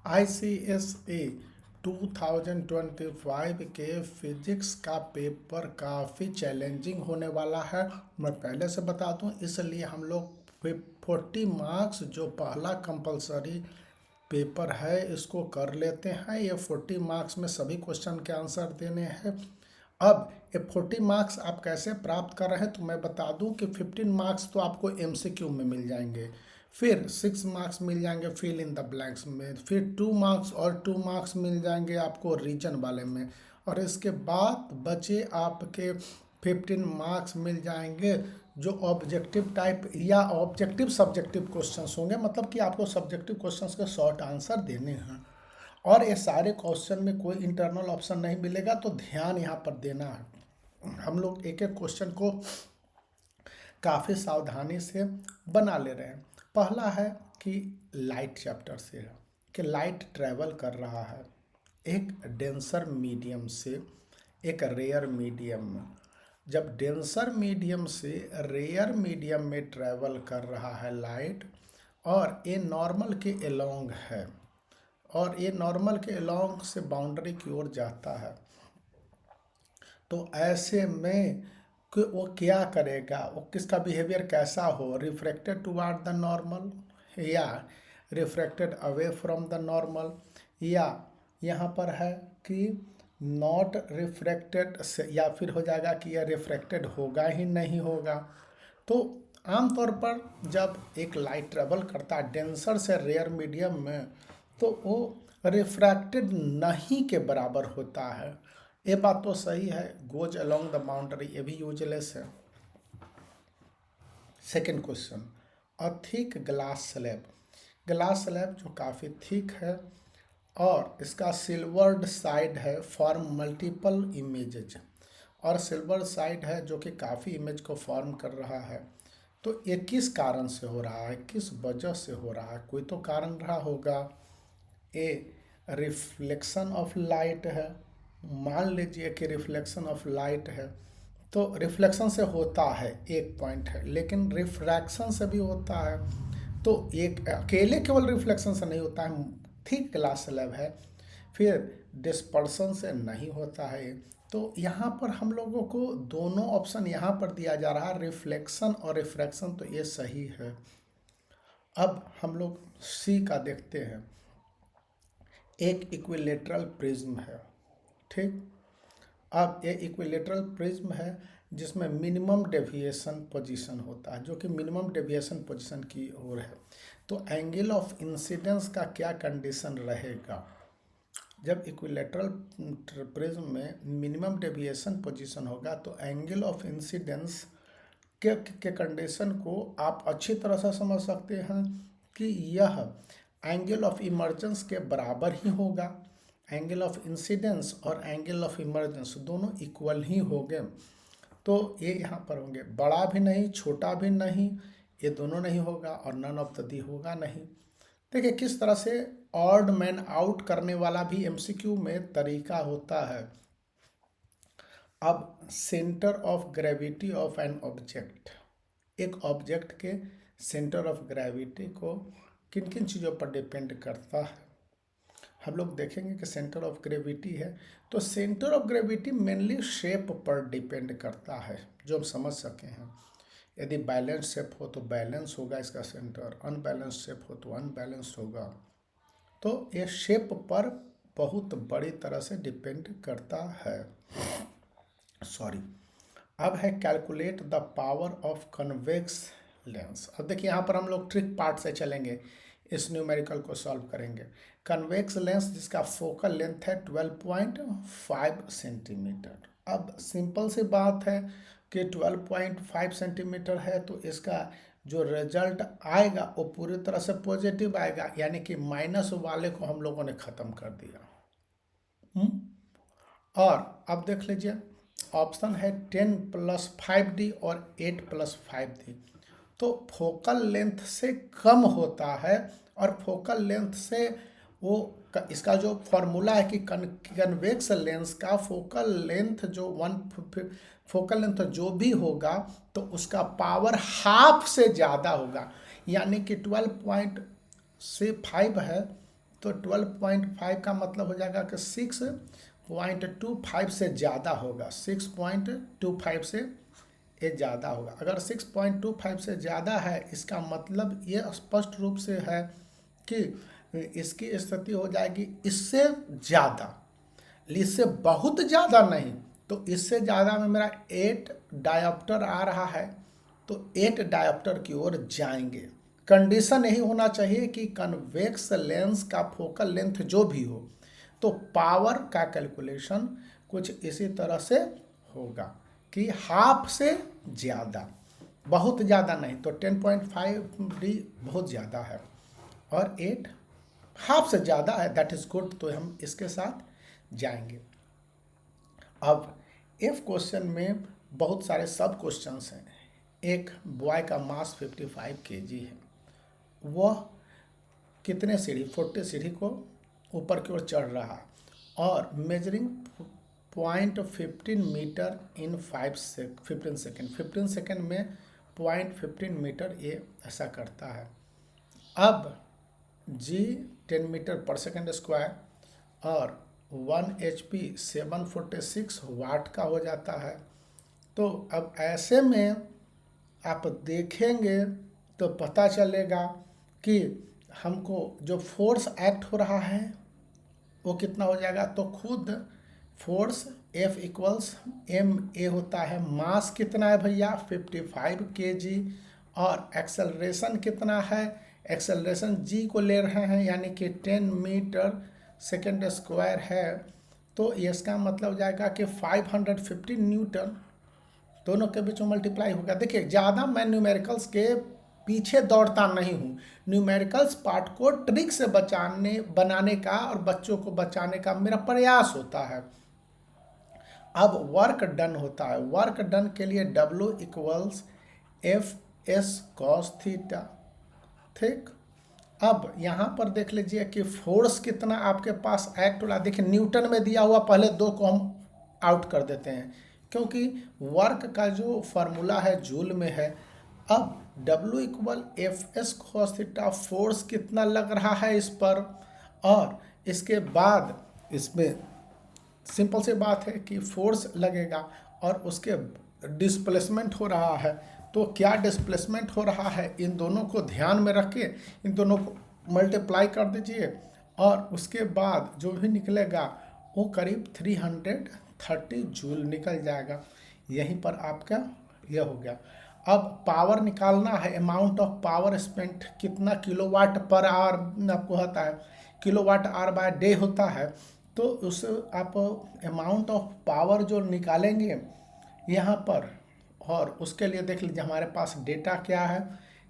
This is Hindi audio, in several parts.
ICSE 2025 के फिजिक्स का पेपर काफ़ी चैलेंजिंग होने वाला है। मैं पहले से बता दूं, इसलिए हम लोग 40 मार्क्स जो पहला कंपलसरी पेपर है इसको कर लेते हैं। ये 40 मार्क्स में सभी क्वेश्चन के आंसर देने हैं। अब ये 40 मार्क्स आप कैसे प्राप्त कर रहे हैं तो मैं बता दूं कि 15 मार्क्स तो आपको एमसीक्यू में मिल जाएंगे, फिर 6 मार्क्स मिल जाएंगे फिल इन द ब्लैंक्स में, फिर 2 मार्क्स और 2 मार्क्स मिल जाएंगे आपको रीजन वाले में, और इसके बाद बचे आपके 15 मार्क्स मिल जाएंगे जो ऑब्जेक्टिव टाइप या ऑब्जेक्टिव सब्जेक्टिव क्वेश्चंस होंगे, मतलब कि आपको सब्जेक्टिव क्वेश्चंस के शॉर्ट आंसर देने हैं। और ये सारे क्वेश्चन में कोई इंटरनल ऑप्शन नहीं मिलेगा, तो ध्यान यहाँ पर देना है। हम लोग एक एक क्वेश्चन को काफ़ी सावधानी से बना ले रहे हैं। पहला है कि लाइट चैप्टर से है कि लाइट ट्रैवल कर रहा है एक डेंसर मीडियम से एक रेयर मीडियम में। जब डेंसर मीडियम से रेयर मीडियम में ट्रैवल कर रहा है लाइट, और ये नॉर्मल के अलोंग है, और ये नॉर्मल के अलोंग से बाउंड्री की ओर जाता है, तो ऐसे में कि वो क्या करेगा, वो किसका बिहेवियर कैसा हो, रिफ्रैक्टेड टुवार्ड द नॉर्मल या refracted away from the normal, या यहाँ पर है कि नॉट रिफ्रैक्टेड से, या फिर हो जाएगा कि यह रिफ्रैक्टेड होगा ही नहीं होगा। तो आमतौर पर जब एक लाइट ट्रेवल करता है डेंसर से रेयर मीडियम में, तो वो रिफ्रैक्टेड नहीं के बराबर होता है। ये बात तो सही है, गोज अलोंग द बाउंड्री, ये भी यूजलेस है। Second question, a thick glass slab. Glass slab जो काफ़ी थिक है और इसका सिल्वर्ड साइड है फॉर्म मल्टीपल इमेजेज, और सिल्वर साइड है जो कि काफ़ी इमेज को फॉर्म कर रहा है। तो ये किस कारण से हो रहा है, किस वजह से हो रहा है, कोई तो कारण रहा होगा। ए रिफ्लेक्शन ऑफ लाइट है, मान लीजिए कि रिफ्लेक्शन ऑफ लाइट है, तो रिफ्लेक्शन से होता है एक पॉइंट है, लेकिन रिफ्रैक्शन से भी होता है। तो एक अकेले केवल रिफ्लेक्शन से नहीं होता है, थिक ग्लास स्लैब है, फिर डिस्पर्सन से नहीं होता है। तो यहाँ पर हम लोगों को दोनों ऑप्शन यहाँ पर दिया जा रहा है, रिफ्लेक्शन और रिफ्रैक्शन, तो ये सही है। अब हम लोग सी का देखते हैं। एक इक्विलेटरल प्रिज्म है, ठीक। अब ये इक्विलेटरल प्रिज्म है जिसमें मिनिमम डेविएशन पोजीशन होता है, जो कि मिनिमम डेविएशन पोजीशन की ओर है। तो एंगल ऑफ इंसिडेंस का क्या कंडीशन रहेगा, जब इक्विलेटरल प्रिज्म में मिनिमम डेविएशन पोजीशन होगा तो एंगल ऑफ इंसिडेंस के कंडीशन को आप अच्छी तरह से समझ सकते हैं कि यह एंगल ऑफ इमर्जेंस के बराबर ही होगा। एंगल ऑफ इंसिडेंस और एंगल ऑफ इमर्जेंस दोनों इक्वल ही होंगे, तो ये यहाँ पर होंगे, बड़ा भी नहीं छोटा भी नहीं, ये दोनों नहीं होगा, और नन ऑफ द दी होगा नहीं। देखिए किस तरह से ऑड मैन आउट करने वाला भी एमसीक्यू में तरीका होता है। अब centre of gravity of an object, एक ऑब्जेक्ट के सेंटर ऑफ ग्रेविटी को किन किन चीज़ों पर डिपेंड करता है, हम लोग देखेंगे कि सेंटर ऑफ ग्रेविटी है, तो centre of gravity mainly shape पर डिपेंड करता है, जो हम समझ सके हैं। यदि बैलेंस शेप हो तो बैलेंस होगा इसका सेंटर, अनबैलेंस शेप हो तो अनबैलेंस होगा। तो ये शेप पर बहुत बड़ी तरह से डिपेंड करता है। सॉरी। अब है calculate the power of convex lens. अब देखिए यहाँ पर हम लोग ट्रिक पार्ट से चलेंगे, इस न्यूमेरिकल को सॉल्व करेंगे। कन्वेक्स लेंस जिसका फोकल लेंथ है 12.5 सेंटीमीटर। अब सिंपल सी बात है कि 12.5 सेंटीमीटर है, तो इसका जो रिजल्ट आएगा वो पूरी तरह से पॉजिटिव आएगा, यानी कि माइनस वाले को हम लोगों ने ख़त्म कर दिया। और अब देख लीजिए ऑप्शन है 10 + 5D और 8 + 5D, तो फोकल लेंथ से कम होता है, और फोकल लेंथ से वो इसका जो फॉर्मूला है कि कन्वेक्स लेंस का फोकल लेंथ फोकल लेंथ जो भी होगा तो उसका पावर हाफ से ज़्यादा होगा, यानी कि 12.5 है तो 12.5 का मतलब हो जाएगा कि 6.25 से ज़्यादा होगा, 6.25 से ये ज़्यादा होगा। अगर 6.25 से ज़्यादा है, इसका मतलब ये स्पष्ट रूप से है कि इसकी स्थिति हो जाएगी इससे ज़्यादा, इससे बहुत ज़्यादा नहीं। तो इससे ज़्यादा में मेरा 8 डायोप्टर आ रहा है, तो 8 डायोप्टर की ओर जाएंगे। कंडीशन यही होना चाहिए कि कन्वेक्स लेंस का फोकल लेंथ जो भी हो, तो पावर का कैलकुलेशन कुछ इसी तरह से होगा कि हाफ से ज़्यादा, बहुत ज़्यादा नहीं। तो 10.5D बहुत ज़्यादा है और 8 हाफ से ज़्यादा है, दैट इज़ गुड, तो हम इसके साथ जाएंगे। अब इफ क्वेश्चन में बहुत सारे सब क्वेश्चंस हैं। एक बॉय का मास 55 kg है, वह कितने सीढ़ी 40 सीढ़ी को ऊपर की ओर चढ़ रहा है और मेजरिंग 0.15 मीटर इन 15 सेकेंड, 15 सेकेंड में 0.15 मीटर ये ऐसा करता है। अब जी 10 मीटर पर सेकेंड स्क्वायर और 1 HP 746 वाट का हो जाता है। तो अब ऐसे में आप देखेंगे तो पता चलेगा कि हमको जो फोर्स एक्ट हो रहा है वो कितना हो जाएगा। तो खुद फोर्स F इक्वल्स ma होता है। मास कितना है भैया 55 kg और एक्सेलरेशन कितना है, एक्सेलरेशन g को ले रहे हैं यानी कि 10 मीटर सेकेंड स्क्वायर है। तो इसका मतलब हो जाएगा कि 550 न्यूटन, दोनों के बीच में मल्टीप्लाई होगा। देखिए ज़्यादा मैं न्यूमेरिकल्स के पीछे दौड़ता नहीं हूँ, न्यूमेरिकल्स पार्ट को ट्रिक से बनाने का और बच्चों को बचाने का मेरा प्रयास होता है। अब वर्क डन होता है, वर्क डन के लिए W equals FS cos theta, ठीक। अब यहाँ पर देख लीजिए कि फोर्स कितना आपके पास एक्ट हो रहा है। देखिए न्यूटन में दिया हुआ, पहले दो को हम आउट कर देते हैं क्योंकि वर्क का जो फार्मूला है जूल में है। अब W equal FS cos theta, force कितना लग रहा है इस पर, और इसके बाद इसमें सिंपल सी बात है कि फोर्स लगेगा और उसके डिस्प्लेसमेंट हो रहा है। तो क्या डिस्प्लेसमेंट हो रहा है, इन दोनों को ध्यान में रख के इन दोनों को मल्टीप्लाई कर दीजिए और उसके बाद जो भी निकलेगा वो करीब 330 जूल निकल जाएगा। यहीं पर आपका यह हो गया। अब पावर निकालना है, अमाउंट ऑफ पावर स्पेंट कितना किलोवाट पर आवर आपको होता है, किलोवाट आवर बाय डे होता है। तो उस आप अमाउंट ऑफ पावर जो निकालेंगे यहाँ पर, और उसके लिए देख लीजिए हमारे पास डेटा क्या है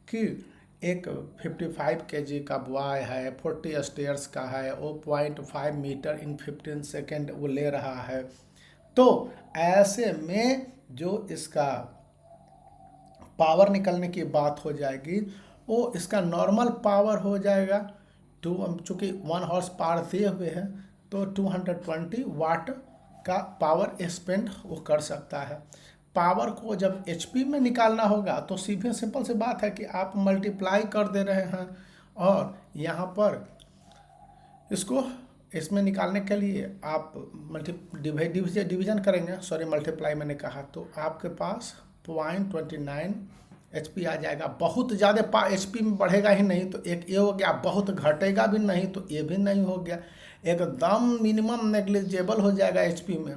कि एक 55 kg का बॉय है, 40 स्टेयर्स का है, वो 0.5 मीटर इन 15 सेकेंड वो ले रहा है। तो ऐसे में जो इसका पावर निकलने की बात हो जाएगी वो इसका नॉर्मल पावर हो जाएगा चूँकि 1 हॉर्स पावर दिए हुए हैं तो 220 वाट का पावर स्पेंड वो कर सकता है। पावर को जब HP में निकालना होगा तो सीधे सिंपल सी बात है कि आप मल्टीप्लाई कर दे रहे हैं और यहाँ पर इसको इसमें निकालने के लिए आप डिवीजन करेंगे, सॉरी मल्टीप्लाई मैंने कहा, तो आपके पास 0.29 HP आ जाएगा। बहुत ज़्यादा HP में बढ़ेगा ही नहीं, तो एक ये हो गया, बहुत घटेगा भी नहीं तो ये भी नहीं हो गया, एकदम मिनिमम नेग्लिजिबल हो जाएगा HP में।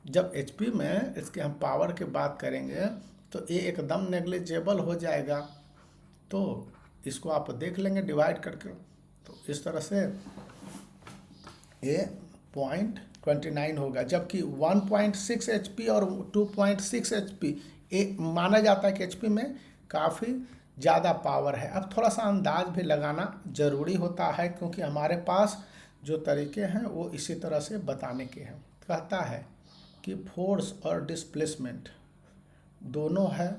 जब HP में इसके हम पावर की बात करेंगे तो ये एकदम नेग्लिजिबल हो जाएगा। तो इसको आप देख लेंगे डिवाइड करके, तो इस तरह से ये 0.29 होगा। जबकि 1.6 HP और 2.6 HP ये माना जाता है कि HP में काफ़ी ज़्यादा पावर है। अब थोड़ा सा अंदाज भी लगाना ज़रूरी होता है क्योंकि हमारे पास जो तरीके हैं वो इसी तरह से बताने के हैं। कहता है कि फोर्स और डिस्प्लेसमेंट दोनों है,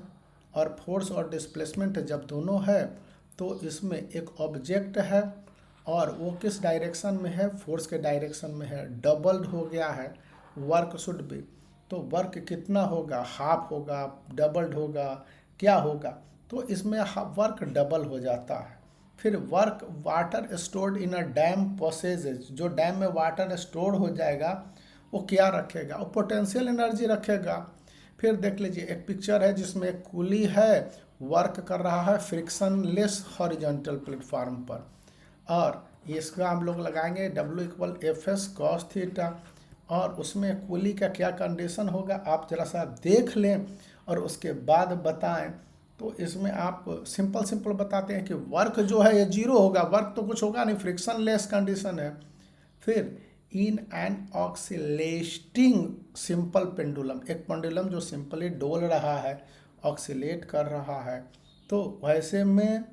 और फोर्स और डिस्प्लेसमेंट जब दोनों है तो इसमें एक ऑब्जेक्ट है और वो किस डायरेक्शन में है, फोर्स के डायरेक्शन में है, डबल्ड हो गया है, वर्क शुड बी, तो वर्क कितना होगा, हाफ होगा, डबल्ड होगा, क्या होगा, तो इसमें वर्क डबल हो जाता है। फिर work water stored in a dam processes, जो डैम में वाटर स्टोर हो जाएगा वो क्या रखेगा, वो पोटेंशियल एनर्जी रखेगा। फिर देख लीजिए एक पिक्चर है जिसमें एक कुली है, वर्क कर रहा है फ्रिक्शनलेस हॉरिजॉन्टल प्लेटफॉर्म पर, और इसका हम लोग लगाएंगे W=Fs cos थीटा, और उसमें कुली का क्या कंडीशन होगा आप जरा सा देख लें और उसके बाद बताएं। तो इसमें आप सिंपल सिंपल बताते हैं कि वर्क जो है ये जीरो होगा, वर्क तो कुछ होगा नहीं, फ्रिक्शन लेस कंडीशन है। फिर in an oscillating simple pendulum, एक पेंडुलम जो सिंपली डोल रहा है, ऑक्सीलेट कर रहा है, तो वैसे में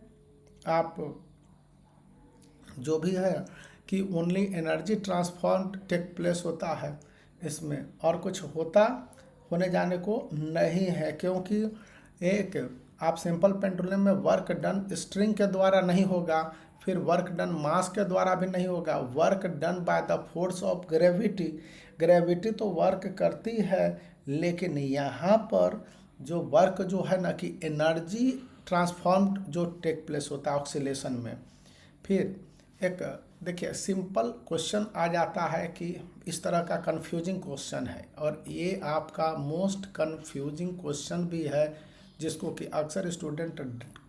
आप जो भी है कि only energy transform take place होता है इसमें, और कुछ होने जाने को नहीं है, क्योंकि एक आप सिंपल पेंडुलम में वर्क डन स्ट्रिंग के द्वारा नहीं होगा, फिर वर्क डन मास के द्वारा भी नहीं होगा, work done by the force of gravity. Gravity तो वर्क करती है, लेकिन यहाँ पर जो वर्क जो है ना कि एनर्जी ट्रांसफॉर्म्ड जो टेक प्लेस होता है ऑक्सीलेशन में। फिर एक देखिए सिंपल क्वेश्चन आ जाता है कि इस तरह का कंफ्यूजिंग क्वेश्चन है, और ये आपका मोस्ट कंफ्यूजिंग क्वेश्चन भी है, जिसको कि अक्सर स्टूडेंट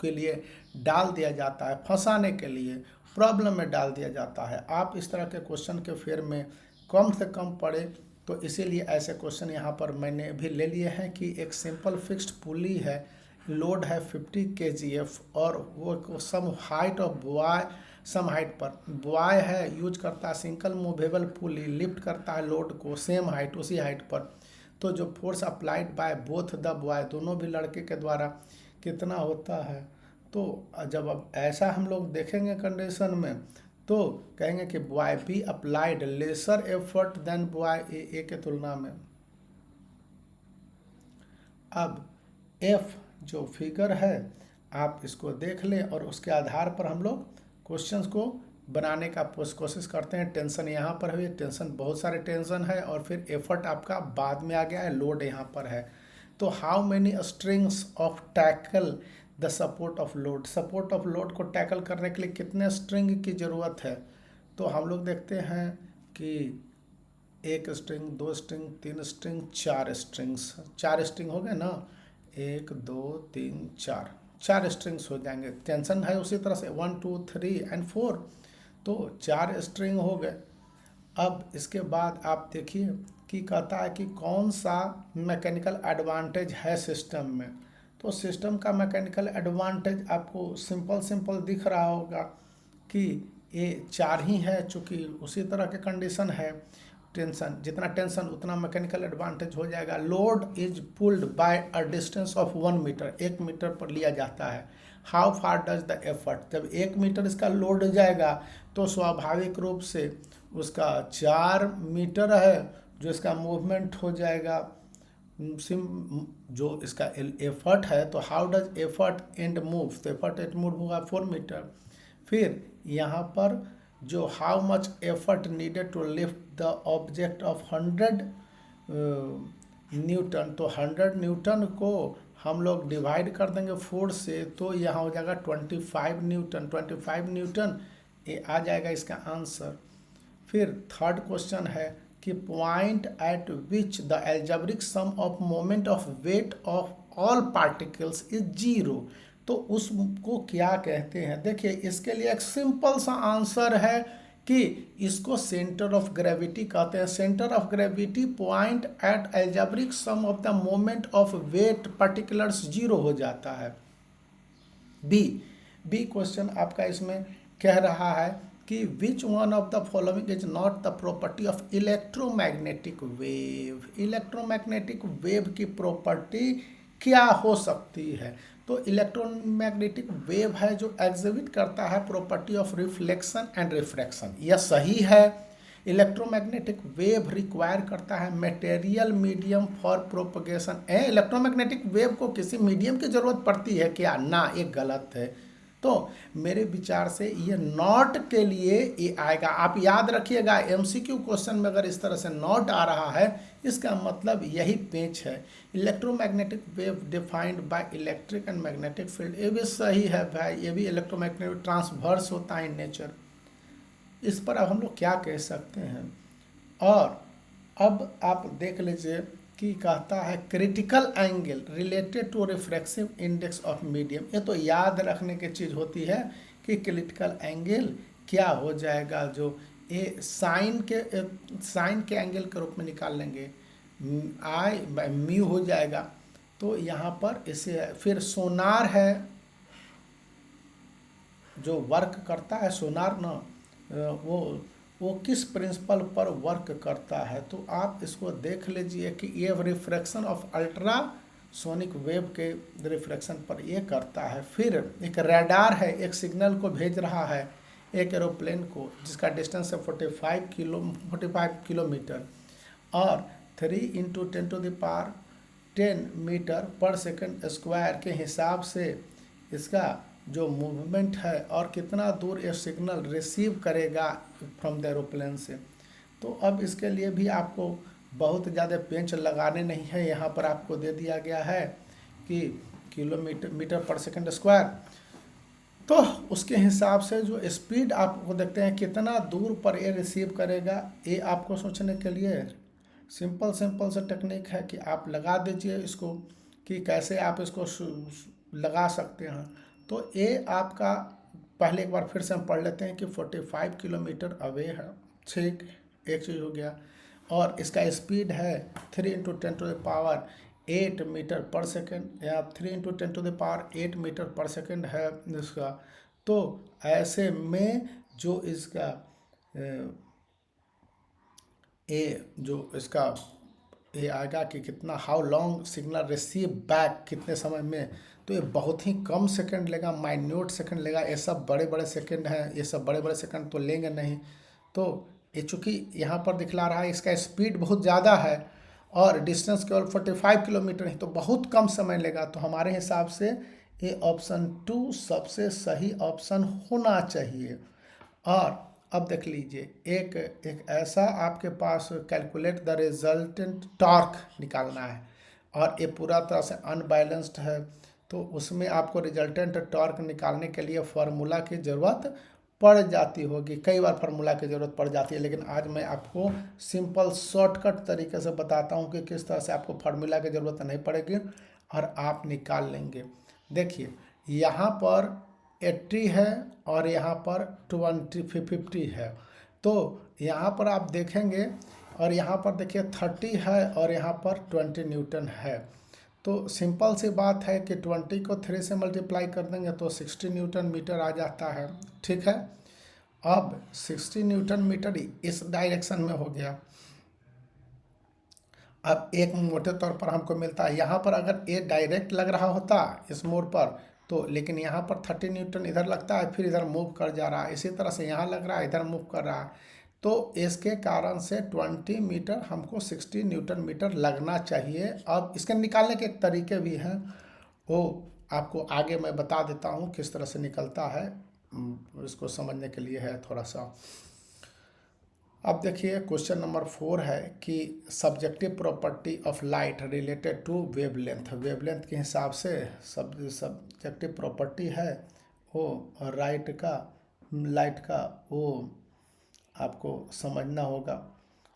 के लिए डाल दिया जाता है, फंसाने के लिए प्रॉब्लम में डाल दिया जाता है। आप इस तरह के क्वेश्चन के फेर में कम से कम पढ़े, तो इसीलिए ऐसे क्वेश्चन यहाँ पर मैंने भी ले लिए हैं कि एक सिंपल फिक्स्ड पुली है, लोड है 50 kgf, और वो सम हाइट पर बॉय है, यूज करता है सिंगल मूवेबल पुली, लिफ्ट करता है लोड को सेम हाइट उसी हाइट पर। तो जो force applied by both the boy, दोनों भी लड़के के द्वारा कितना होता है। तो जब अब ऐसा हम लोग देखेंगे कंडीशन में, तो कहेंगे कि by B applied lesser effort than by A के तुलना में। अब एफ जो फिगर है आप इसको देख लें, और उसके आधार पर हम लोग क्वेश्चंस को बनाने का कोशिश करते हैं। टेंशन यहाँ पर है, टेंशन बहुत सारे टेंशन है, और फिर एफर्ट आपका बाद में आ गया है, लोड यहाँ पर है। तो how many strings of tackle the support of load, support of load को टैकल करने के लिए कितने स्ट्रिंग की ज़रूरत है। तो हम लोग देखते हैं कि एक स्ट्रिंग, दो स्ट्रिंग, तीन स्ट्रिंग, चार स्ट्रिंग्स, चार स्ट्रिंग हो गए ना, 1 2 3 4, चार स्ट्रिंग्स हो जाएंगे। टेंशन है उसी तरह से 1 2 3 एंड 4, तो चार स्ट्रिंग हो गए। अब इसके बाद आप देखिए कि कहता है कि कौन सा मैकेनिकल एडवांटेज है सिस्टम में। तो सिस्टम का मैकेनिकल एडवांटेज आपको सिंपल दिख रहा होगा कि ये चार ही है, चूँकि उसी तरह के कंडीशन है। टेंशन, जितना टेंशन उतना मैकेनिकल एडवांटेज हो जाएगा। Load is pulled by a distance of 1 metre, 1 metre पर लिया जाता है। How far does the effort, जब 1 मीटर इसका लोड जाएगा तो स्वाभाविक रूप से उसका 4 मीटर है जो इसका मूवमेंट हो जाएगा। जो इसका एफर्ट है, तो how does effort end move, तो एफर्ट एंड मूव होगा 4 मीटर। फिर यहाँ पर जो how much effort needed to lift the object of 100 newton, तो 100 न्यूटन को हम लोग डिवाइड कर देंगे 4 से, तो यहाँ हो जाएगा 25 न्यूटन, 25 न्यूटन ये आ जाएगा इसका आंसर। फिर थर्ड क्वेश्चन है कि point eight which the algebraic sum of moment of weight of all particles is zero, तो उसको क्या कहते हैं। देखिए इसके लिए एक सिंपल सा आंसर है कि इसको सेंटर ऑफ ग्रेविटी कहते हैं। Centre of gravity point at algebraic sum of the moment of weight particulars zero हो जाता है। बी क्वेश्चन आपका इसमें कह रहा है कि which one of the following is not the property of electromagnetic wave, electromagnetic wave की प्रॉपर्टी क्या हो सकती है। तो इलेक्ट्रोमैग्नेटिक वेव है जो एग्जिबिट करता है property of reflection and refraction, यह सही है। इलेक्ट्रोमैग्नेटिक वेव रिक्वायर करता है material medium for propagation. Electromagnetic wave को किसी मीडियम की जरूरत पड़ती है क्या, ना, ये गलत है। तो मेरे विचार से ये नॉट के लिए ये आएगा। आप याद रखिएगा, एमसीक्यू क्वेश्चन में अगर इस तरह से नॉट आ रहा है, इसका मतलब यही पेंच है। Electromagnetic wave defined by electric and magnetic field, ये भी सही है भाई, ये भी इलेक्ट्रोमैग्नेटिक ट्रांसवर्स होता है इन नेचर। इस पर अब हम लोग क्या कह सकते हैं। और अब आप देख लीजिए कि कहता है critical angle related to refractive index of medium. ये तो याद रखने की चीज़ होती है कि क्रिटिकल एंगल क्या हो जाएगा, जो ये साइन के एंगल के रूप में निकाल लेंगे, आई बाय म्यू हो जाएगा। तो यहाँ पर इसे फिर सोनार है जो वर्क करता है, सोनार ना, वो किस प्रिंसिपल पर वर्क करता है। तो आप इसको देख लीजिए कि ये refraction of ultra sonic wave के रिफ्रैक्शन पर ये करता है। फिर एक रडार है, एक सिग्नल को भेज रहा है एक एरोप्लेन को, जिसका डिस्टेंस है 45 किलोमीटर, और 3 × 10⁻10 मीटर पर सेकंड स्क्वायर के हिसाब से इसका जो मूवमेंट है और कितना दूर ये सिग्नल रिसीव करेगा फ्रॉम द एरोप्लेन से। तो अब इसके लिए भी आपको बहुत ज़्यादा पेंच लगाने नहीं है, यहाँ पर आपको दे दिया गया है कि मीटर पर सेकंड स्क्वायर। तो उसके हिसाब से जो स्पीड आपको देखते हैं कितना दूर पर ये रिसीव करेगा, ये आपको सोचने के लिए सिंपल से टेक्निक है कि आप लगा दीजिए इसको कि कैसे आप इसको लगा सकते हैं। तो ये आपका पहले एक बार फिर से हम पढ़ लेते हैं कि 45 किलोमीटर अवे है, ठीक, एक चीज़ हो गया। और इसका स्पीड है 3 × 10⁸ मीटर पर सेकेंड, या 3 × 10⁸ मीटर पर सेकेंड है इसका। तो ऐसे में जो इसका ये आएगा कि कितना, how long signal receive back, कितने समय में। तो ये बहुत ही कम सेकंड लेगा, माइन्यूट सेकंड लेगा। ये सब बड़े बड़े सेकंड हैं, ये सब बड़े बड़े सेकंड तो लेंगे नहीं। तो ये चूँकि यहाँ पर दिखला रहा है इसका स्पीड बहुत ज़्यादा है और डिस्टेंस केवल 45 किलोमीटर ही, तो बहुत कम समय लेगा। तो हमारे हिसाब से ये ऑप्शन 2 सबसे सही ऑप्शन होना चाहिए। और अब देख लीजिए, एक ऐसा आपके पास कैलकुलेट द रिजल्टेंट टॉर्क निकालना है, और ये पूरा तरह से अनबैलेंस्ड है। तो उसमें आपको रिजल्टेंट टॉर्क निकालने के लिए फार्मूला की ज़रूरत पड़ जाती होगी, कई बार फार्मूला की ज़रूरत पड़ जाती है। लेकिन आज मैं आपको सिंपल शॉर्टकट तरीके से बताता हूँ कि किस तरह से आपको फार्मूला की ज़रूरत नहीं पड़ेगी और आप निकाल लेंगे। देखिए, यहाँ पर 80 है और यहाँ पर 50 है। तो यहाँ पर आप देखेंगे, और यहाँ पर देखिए 30 है और यहाँ पर 20 न्यूटन है। तो सिंपल सी बात है कि 20 को 3 से मल्टीप्लाई कर देंगे तो 60 न्यूटन मीटर आ जाता है, ठीक है। अब 60 न्यूटन मीटर इस डायरेक्शन में हो गया। अब एक मोटे तौर पर हमको मिलता है, यहाँ पर अगर ये डायरेक्ट लग रहा होता इस मोड़ पर तो, लेकिन यहाँ पर 30 न्यूटन इधर लगता है, फिर इधर मूव कर जा रहा है। इसी तरह से यहाँ लग रहा है, इधर मूव कर रहा है। तो इसके कारण से 20 मीटर हमको 60 न्यूटन मीटर लगना चाहिए। अब इसके निकालने के एक तरीके भी हैं, वो आपको आगे मैं बता देता हूँ किस तरह से निकलता है। इसको समझने के लिए है थोड़ा सा। अब देखिए क्वेश्चन नंबर 4 है कि subjective property of light related to wavelength. Wavelength के हिसाब से सब्जेक्टिव प्रॉपर्टी है वो लाइट का वो आपको समझना होगा।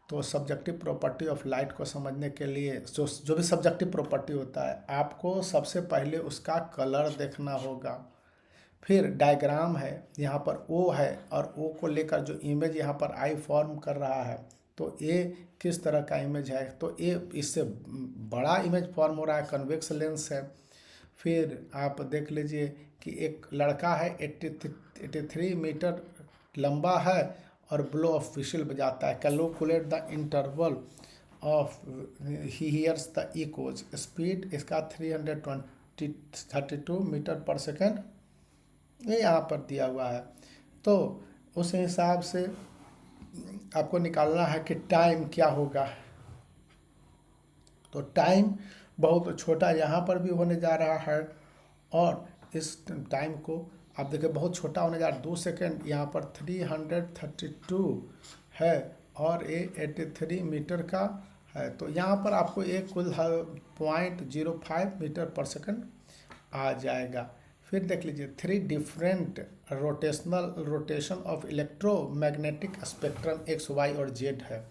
तो सब्जेक्टिव प्रॉपर्टी ऑफ लाइट को समझने के लिए जो भी सब्जेक्टिव प्रॉपर्टी होता है, आपको सबसे पहले उसका कलर देखना होगा। फिर डायग्राम है, यहाँ पर ओ है, और ओ को लेकर जो इमेज यहाँ पर आई फॉर्म कर रहा है, तो ये किस तरह का इमेज है। तो ये इससे बड़ा इमेज फॉर्म हो रहा है, कन्वेक्स लेंस है। फिर आप देख लीजिए कि एक लड़का है 83 मीटर लंबा है और ब्लो ऑफ विशल बजाता है। Calculate the interval of he hears the echoes. Speed इसका 332 मीटर पर सेकेंड ये यहाँ पर दिया हुआ है। तो उस हिसाब से आपको निकालना है कि टाइम क्या होगा। तो टाइम बहुत छोटा यहाँ पर भी होने जा रहा है, और इस टाइम को आप देखिए बहुत छोटा होने जा रहा है, 2 सेकेंड। यहाँ पर 332 है और ये 83 मीटर का है। तो यहाँ पर आपको एक कुल 0.05 मीटर पर सेकंड आ जाएगा। फिर देख लीजिए 3 different rotation of electromagnetic spectrum X Y और जेड है।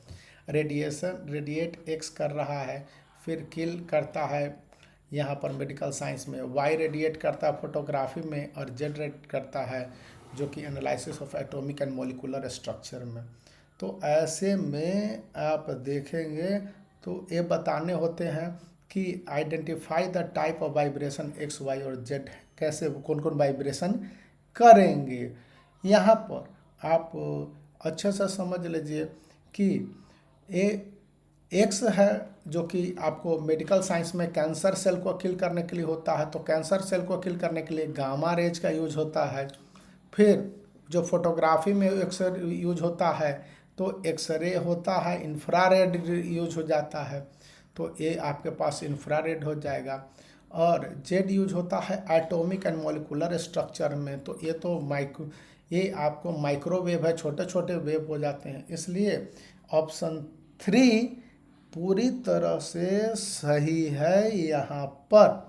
रेडिएट एक्स कर रहा है, फिर किल करता है यहाँ पर मेडिकल साइंस में, वाई रेडिएट करता है फोटोग्राफी में, और जेड रेडिएट करता है जो कि analysis of atomic and molecular structure में। तो ऐसे में आप देखेंगे तो ये बताने होते हैं कि identify the type of vibration X Y और जेड, कैसे कौन कौन वाइब्रेशन करेंगे। यहाँ पर आप अच्छे से समझ लीजिए कि ये एक्स है जो कि आपको मेडिकल साइंस में कैंसर सेल को किल करने के लिए होता है, तो कैंसर सेल को किल करने के लिए गामा रेज का यूज होता है। फिर जो फोटोग्राफी में एक्सरे यूज होता है तो एक्सरे होता है, इंफ्रारेड यूज हो जाता है, तो ये आपके पास इंफ्रारेड हो जाएगा। और जेड यूज होता है एटॉमिक एंड मॉलिक्यूलर स्ट्रक्चर में, तो ये आपको माइक्रोवेव है, छोटे छोटे वेव हो जाते हैं। इसलिए ऑप्शन 3 पूरी तरह से सही है यहाँ पर।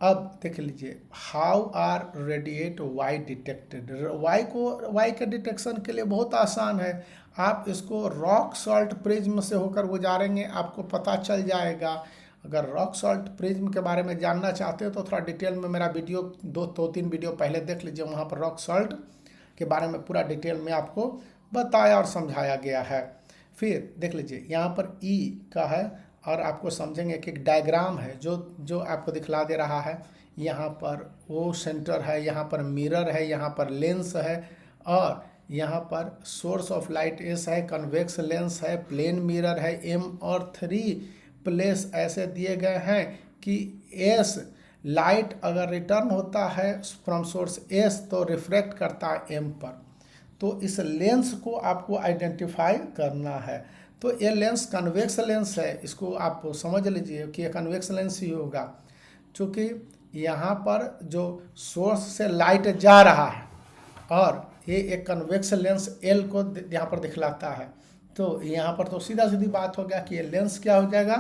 अब देख लीजिए how are radiate Y detected. Y के डिटेक्शन के लिए बहुत आसान है, आप इसको रॉक सॉल्ट प्रिज्म से होकर गुजारेंगे, आपको पता चल जाएगा। अगर रॉक सॉल्ट प्रिज्म के बारे में जानना चाहते हो तो थोड़ा डिटेल में मेरा वीडियो 2-3 वीडियो पहले देख लीजिए, वहाँ पर रॉक सॉल्ट के बारे में पूरा डिटेल में आपको बताया और समझाया गया है। फिर देख लीजिए यहाँ पर ई का है, और आपको समझेंगे कि एक डायग्राम है जो आपको दिखला दे रहा है। यहाँ पर वो सेंटर है, यहाँ पर मिरर है, यहाँ पर लेंस है, और यहाँ पर सोर्स ऑफ लाइट एस है, कन्वेक्स लेंस है, प्लेन मिरर है एम, और 3 प्लेस ऐसे दिए गए हैं कि एस लाइट अगर रिटर्न होता है फ्रॉम सोर्स एस तो रिफ्लेक्ट करता है एम पर। तो इस लेंस को आपको आइडेंटिफाई करना है। तो ये लेंस कन्वेक्स लेंस है, इसको आप समझ लीजिए कि ये कन्वेक्स लेंस ही होगा, क्योंकि यहाँ पर जो सोर्स से लाइट जा रहा है और ये एक कन्वेक्स लेंस एल को यहाँ पर दिखलाता है। तो यहाँ पर तो सीधा सीधी बात हो गया कि ये लेंस क्या हो जाएगा,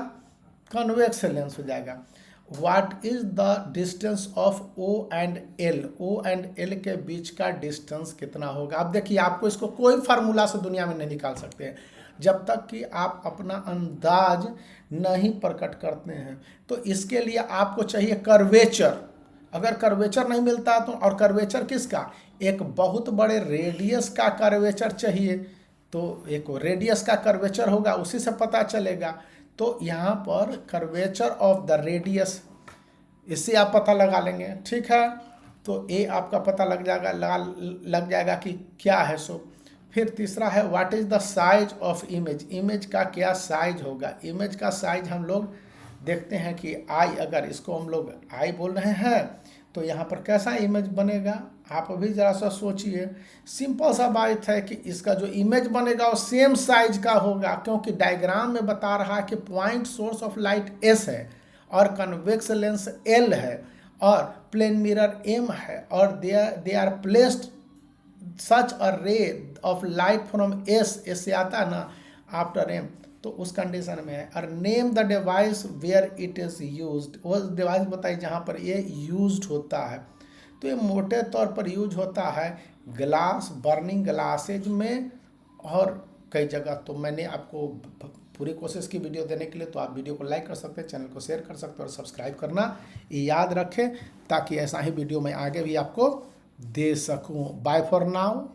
कन्वेक्स लेंस हो जाएगा। What is the distance of O and L? O and L के बीच का डिस्टेंस कितना होगा। अब देखिए आपको इसको कोई फार्मूला से दुनिया में नहीं निकाल सकते हैं जब तक कि आप अपना अंदाज नहीं प्रकट करते हैं। तो इसके लिए आपको चाहिए कर्वेचर। अगर कर्वेचर नहीं मिलता तो, और कर्वेचर किसका, एक बहुत बड़े रेडियस का कर्वेचर चाहिए, तो एक रेडियस का कर्वेचर होगा, उसी से पता चलेगा। तो यहाँ पर कर्वेचर ऑफ द रेडियस, इससे आप पता लगा लेंगे, ठीक है। तो ये आपका पता लग जाएगा कि क्या है। सो फिर तीसरा है what is the size of image. Image का क्या साइज होगा। इमेज का साइज हम लोग देखते हैं कि आई, अगर इसको हम लोग आई बोल रहे हैं तो यहाँ पर कैसा इमेज बनेगा, आप अभी ज़रा सा सोचिए। सिंपल सा बात है कि इसका जो इमेज बनेगा वो सेम साइज का होगा, क्योंकि डायग्राम में बता रहा है कि point source of light S है और कन्वेक्स लेंस एल है और प्लेन मिरर एम है, और they are placed such a ray of light from S से आता है ना आफ्टर एम, तो उस कंडीशन में है। और name the device where it is used, वो डिवाइस बताइए जहाँ पर ये यूज्ड होता है। तो ये मोटे तौर पर यूज होता है ग्लास, बर्निंग ग्लासेज में और कई जगह। तो मैंने आपको पूरी कोशिश की वीडियो देने के लिए, तो आप वीडियो को लाइक कर सकते हैं, चैनल को शेयर कर सकते हैं और सब्सक्राइब करना याद रखें, ताकि ऐसा ही वीडियो मैं आगे भी आपको दे सकूं। Bye for now.